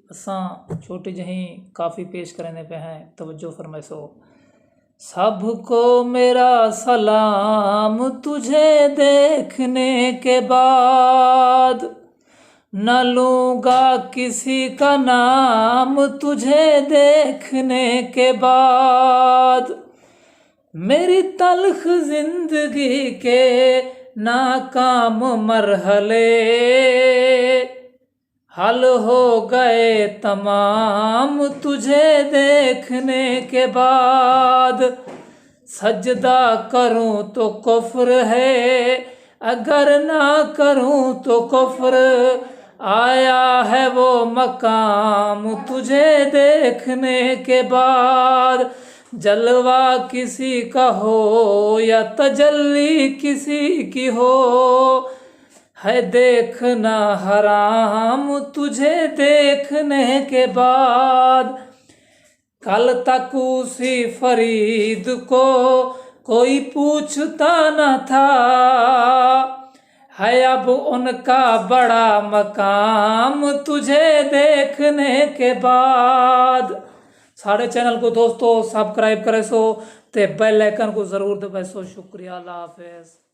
असां छोटी जही काफ़ी पेश करने पे हैं, तवज्जो फरमाइसो। सबको मेरा सलाम तुझे देखने के बाद, न लूँगा किसी का नाम तुझे देखने के बाद। मेरी तल्ख जिंदगी के नाकाम मरहले हल हो गए तमाम तुझे देखने के बाद। सजदा करूं तो कुफ्र है, अगर ना करूं तो कुफ्र, आया है वो मकाम तुझे देखने के बाद। जलवा किसी का हो या तजल्ली किसी की हो, है देखना हराम तुझे देखने के बाद। कल तक उसी फरीद को कोई पूछता न था, है अब उनका बड़ा मकाम तुझे देखने के बाद। साढ़े चैनल को दोस्तों सब्सक्राइब करे सो ते बेल आइकन को जरूर दबाए सो। शुक्रिया, अल्लाह हाफिज़।